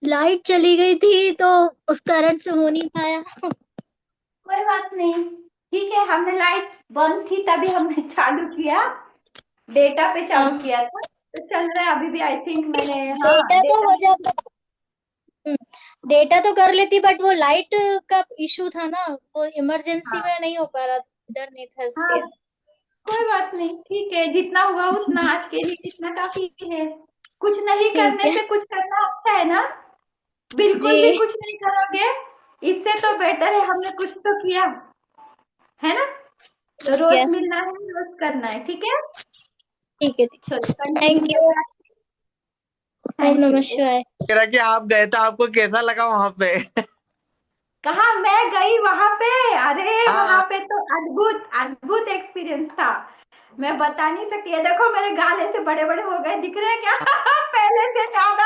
Light चली गई थी तो उस कारण से हो नहीं पाया। कोई बात नहीं। ठीक है, हमने लाइट बंद थी तभी हमने चालू किया, डेटा पे चालू हाँ, किया था तो चल रहा है अभी भी। आई थिंक मैंने, हाँ, डेटा तो डेटा। हो जाता। डेटा तो कर लेती बट वो लाइट का इशू था ना, वो इमरजेंसी हाँ में नहीं हो पा रहा था, इधर नहीं था हाँ, इसलिए। कोई बात नहीं, ठीक है, जितना हुआ उतना आज के लिए इतना काफी है। कुछ नहीं ठीक करने है। से कुछ करना अच्छा है ना। बिल्कुल भी जी। कुछ नहीं करोगे, इससे तो बेटर है हमने कुछ तो किया, है ना। तो ठीक है। रोज मिलना है, रोज करना है, ठीक है। ठीक है। चलो थैंक कंटिन्यू यू। करते हैं। ओम थैंक यू। नमः शिवाय। कह रहा कि आप गए थे, आपको कैसा लगा वहां पे? कहा मैं गई वहां पे? अरे वहां हाँ। पे तो अद्भुत अद्भुत एक्सपीरियंस था। मैं बता नहीं सकती। ये देखो मेरे गाल ऐसे बड़े बड़े हो गए, दिख रहे हैं क्या? पहले से ज्यादा।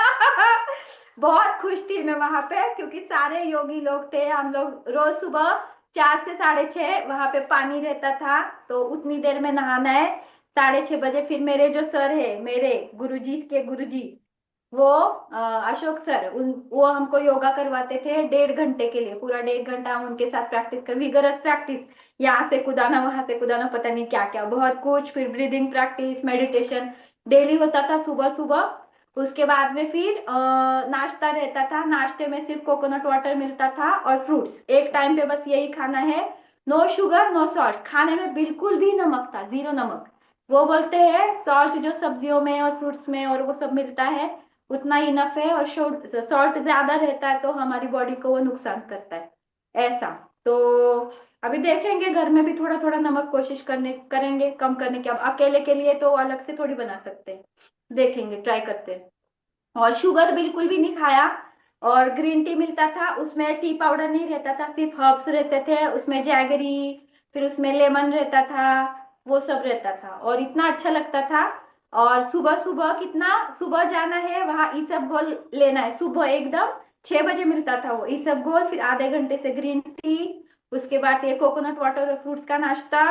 बहुत खुश थी मैं वहां पे, क्योंकि सारे योगी लोग थे। हम लोग रोज सुबह 4 से 6:30 वहां पे पानी रहता था, तो उतनी देर में नहाना है। 6:30 बजे फिर मेरे जो सर है, मेरे गुरुजी के गुरुजी, वो अशोक सर, वो हमको योगा करवाते थे 1.5 घंटे के लिए। पूरा 1.5 घंटा हम उनके साथ प्रैक्टिस कर, विगरस प्रैक्टिस, यहाँ से कुदाना वहां से कुदाना, पता नहीं क्या क्या बहुत कुछ। फिर ब्रीदिंग प्रैक्टिस, मेडिटेशन डेली होता था सुबह सुबह। उसके बाद में फिर नाश्ता रहता था। नाश्ते में सिर्फ कोकोनट वाटर मिलता था और फ्रूट्स, एक टाइम पे बस यही खाना है। नो शुगर नो सॉल्ट, खाने में बिल्कुल भी नमक था, जीरो नमक। वो बोलते हैं सॉल्ट जो सब्जियों में और फ्रूट्स में और वो सब मिलता है उतना इनफ है, और सॉल्ट ज्यादा रहता है तो हमारी बॉडी को वो नुकसान करता है, ऐसा। तो अभी देखेंगे घर में भी थोड़ा थोड़ा नमक कोशिश करने करेंगे कम करने की। अब अकेले के लिए तो अलग से थोड़ी बना सकते हैं, देखेंगे, ट्राई करते हैं। और शुगर बिल्कुल भी नहीं खाया। और ग्रीन टी मिलता था, उसमें टी पाउडर नहीं रहता था, सिर्फ हर्ब्स रहते थे उसमें, जैगरी, फिर उसमें लेमन रहता था, वो सब रहता था और इतना अच्छा लगता था। और सुबह सुबह कितना, सुबह जाना है वहां ईसबगोल लेना है, सुबह एकदम 6 बजे मिलता था वो ईसबगोल। फिर आधे घंटे से ग्रीन टी, उसके बाद ये कोकोनट वाटर और फ्रूट्स का नाश्ता।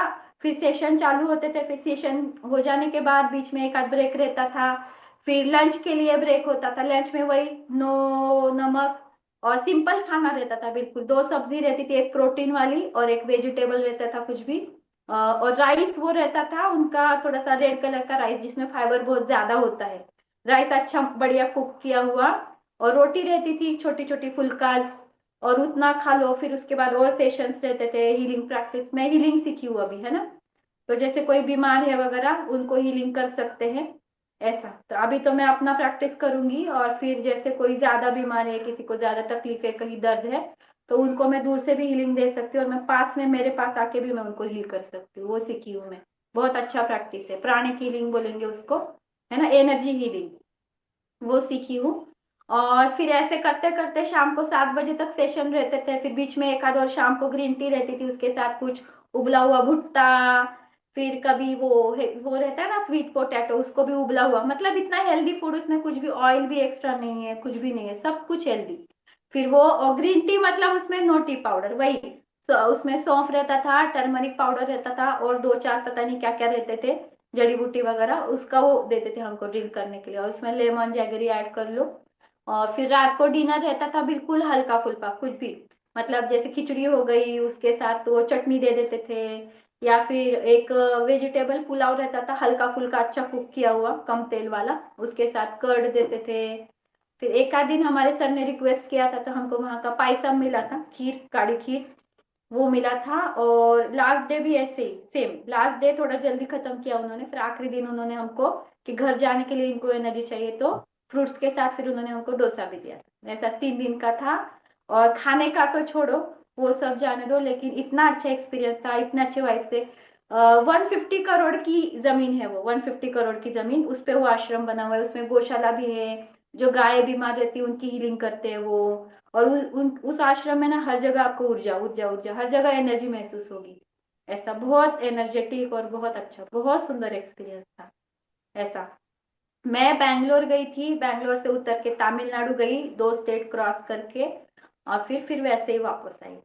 फिर सेशन चालू होते थे, फिर सेशन हो जाने के बाद बीच में एक आध ब्रेक रहता था। फिर लंच के लिए ब्रेक होता था, लंच में वही नो नमक और सिंपल खाना रहता था बिल्कुल। दो सब्जी रहती थी, एक प्रोटीन वाली और एक वेजिटेबल रहता था कुछ भी। और राइस वो रहता था उनका थोड़ा सा रेड कलर का राइस, जिसमें फाइबर बहुत ज्यादा होता है। राइस अच्छा बढ़िया कुक किया हुआ। और रोटी रहती थी छोटी छोटी फुल्कास, और उतना खा लो। फिर उसके बाद और सेशंस रहते थे, हीलिंग प्रैक्टिस में हीलिंग सीखी हूँ अभी, है ना। तो जैसे कोई बीमार है वगैरह उनको हीलिंग कर सकते हैं, ऐसा। तो अभी तो मैं अपना प्रैक्टिस करूंगी, और फिर जैसे कोई ज्यादा बीमार है, किसी को ज्यादा तकलीफ है, कहीं दर्द है, तो उनको मैं दूर से भी हीलिंग दे सकती हूँ, और मैं पास में, मेरे पास आके भी मैं उनको हील कर सकती हूँ। वो सीखी हूँ मैं। बहुत अच्छा प्रैक्टिस है, प्राणिक हीलिंग बोलेंगे उसको, है ना, एनर्जी हीलिंग, वो सीखी हूँ। और फिर ऐसे करते करते शाम को 7 बजे तक सेशन रहते थे। फिर बीच में एक आध और शाम को ग्रीन टी रहती थी, उसके साथ कुछ उबला हुआ भुट्टा। फिर कभी वो रहता है ना स्वीट पोटैटो, उसको भी उबला हुआ, मतलब इतना हेल्दी फूड, उसमें कुछ भी ऑयल भी एक्स्ट्रा नहीं है, कुछ भी नहीं है, सब कुछ हेल्दी। फिर वो, और ग्रीन टी मतलब उसमें नो टी पाउडर, वही उसमें सौंफ रहता था, टर्मरिक पाउडर रहता था, और दो चार पता नहीं क्या क्या रहते थे, जड़ी बूटी वगैरह, उसका वो देते थे हमको ड्रिंक करने के लिए, और उसमें लेमन जैगरी ऐड कर लो। और फिर रात को डिनर रहता था बिल्कुल हल्का फुल्का कुछ भी, मतलब जैसे खिचड़ी हो गई, उसके साथ तो वो चटनी दे देते थे, या फिर एक वेजिटेबल पुलाव रहता था हल्का फुल्का अच्छा कुक किया हुआ कम तेल वाला, उसके साथ कर्ड देते थे। फिर एक आध दिन हमारे सर ने रिक्वेस्ट किया था तो हमको वहां का पायसम मिला था, खीर, काड़ी खीर, वो मिला था। और लास्ट डे भी ऐसे ही सेम, लास्ट डे थोड़ा जल्दी खत्म किया उन्होंने, फिर आखिरी दिन उन्होंने हमको, कि घर जाने के लिए इनको एनर्जी चाहिए, तो फ्रूट्स के साथ फिर उन्होंने हमको डोसा भी दिया था। ऐसा 3 दिन का था। और खाने का तो छोड़ो, वो सब जाने दो, लेकिन इतना अच्छा एक्सपीरियंस था, इतने अच्छे वाइफ से। 150 करोड़ की जमीन है वो, 150 करोड़ की जमीन, उस पे वो आश्रम बना हुआ है, उसमें गौशाला भी है। जो गाय बीमार रहती है उनकी हीलिंग करते हैं वो। और उस आश्रम में ना हर जगह आपको ऊर्जा ऊर्जा ऊर्जा, हर जगह एनर्जी महसूस होगी। ऐसा बहुत एनर्जेटिक और बहुत अच्छा, बहुत सुंदर एक्सपीरियंस था, ऐसा। मैं बैंगलोर गई थी, बैंगलोर से उतर के तमिलनाडु गई, 2 स्टेट क्रॉस करके, और फिर वैसे ही वापस आई,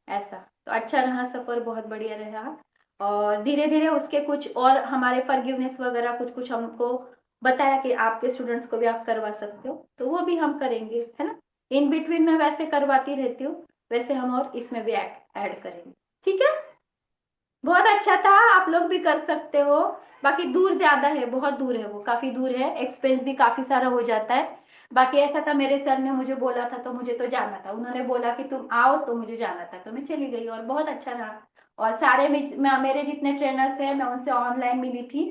ऐसा। तो अच्छा रहा सफर, बहुत बढ़िया रहा। और धीरे धीरे उसके कुछ और हमारे फॉरगिवनेस वगैरह कुछ कुछ हमको बताया कि आपके स्टूडेंट्स को भी आप करवा सकते हो, तो वो भी हम करेंगे, है ना। इन बिटवीन में वैसे करवाती रहती हूँ, वैसे हम और इसमें भी ऐड करेंगे। ठीक है, बहुत अच्छा था, आप लोग भी कर सकते हो। बाकी दूर ज्यादा है, बहुत दूर है, वो काफी दूर है, एक्सपेंस भी काफी सारा हो जाता है। बाकी ऐसा था, मेरे सर ने मुझे बोला था तो मुझे तो जाना था, उन्होंने बोला कि तुम आओ तो मुझे जाना था, तो मैं चली गई और बहुत अच्छा रहा। और सारे मेरे जितने ट्रेनर्स हैं मैं उनसे ऑनलाइन मिली थी,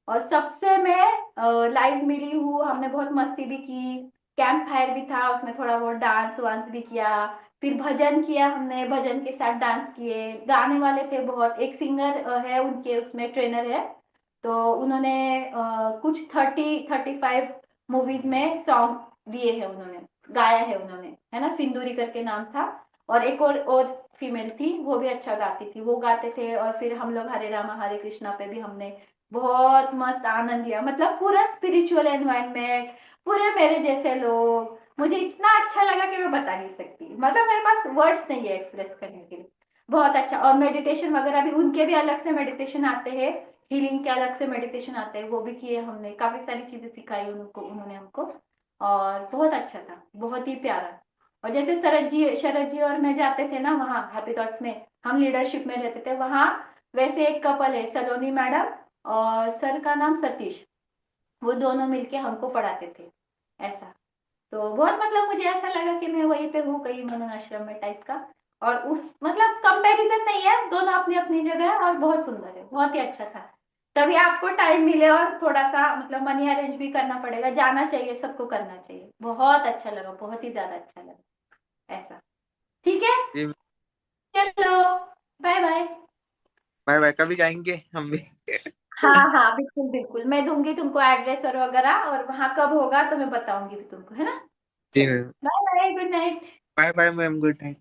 और सबसे मैं लाइव मिली हूँ। हमने बहुत मस्ती भी की, कैंप फायर भी था, उसमें थोड़ा बहुत डांस वांस भी किया, फिर भजन किया हमने, भजन के साथ डांस किए, गाने वाले थे बहुत, एक सिंगर है उनके उसमें ट्रेनर है, तो उन्होंने कुछ 35 मूवीज में सॉन्ग दिए हैं उन्होंने, गाया है उन्होंने, है ना, सिंदूरी करके नाम था। और एक और फीमेल थी, वो भी अच्छा गाती थी, वो गाते थे। और फिर हम लोग हरे रामा हरे कृष्णा पे भी हमने बहुत मस्त आनंद लिया, मतलब पूरा स्पिरिचुअल एनवायरनमेंट, पूरे मेरे जैसे लोग, मुझे इतना अच्छा लगा कि मैं बता नहीं सकती, मतलब मेरे पास वर्ड्स नहीं है एक्सप्रेस करने के लिए। बहुत अच्छा। और मेडिटेशन वगैरह भी, उनके भी अलग से मेडिटेशन आते हैं, हीलिंग के अलग से मेडिटेशन आते हैं, वो भी किए हमने, काफी सारी चीजें सिखाई उनको, उन्होंने हमको। और बहुत अच्छा था, बहुत ही प्यारा। और जैसे शरद जी और मैं जाते थे ना वहाँ हैप्पी थॉट्स में, हम लीडरशिप में रहते थे वहाँ, वैसे एक कपल है सलोनी मैडम और सर का नाम सतीश, वो दोनों मिलके हमको पढ़ाते थे, ऐसा। तो बहुत, मतलब मुझे ऐसा लगा कि मैं वहीं पे हूँ कहीं मनन आश्रम में टाइप का। और उस, मतलब कंपैरिजन नहीं है, दोनों अपनी अपनी जगह है और बहुत सुंदर है, बहुत ही अच्छा था। तभी आपको टाइम मिले और थोड़ा सा मतलब मनी अरेंज भी करना पड़ेगा, जाना चाहिए, सबको करना चाहिए, बहुत अच्छा लगा, बहुत ही ज्यादा अच्छा लगा, ऐसा। ठीक है, जी। चलो, बाय बाय। बाय बाय, कभी जाएंगे हम भी। हाँ हाँ, बिल्कुल बिल्कुल, मैं दूंगी तुमको एड्रेस और वगैरह, और वहाँ कब होगा तो मैं बताऊंगी भी तुमको, है ना। जी चलो, ma'am. Bye bye, good night. Bye bye ma'am, good night.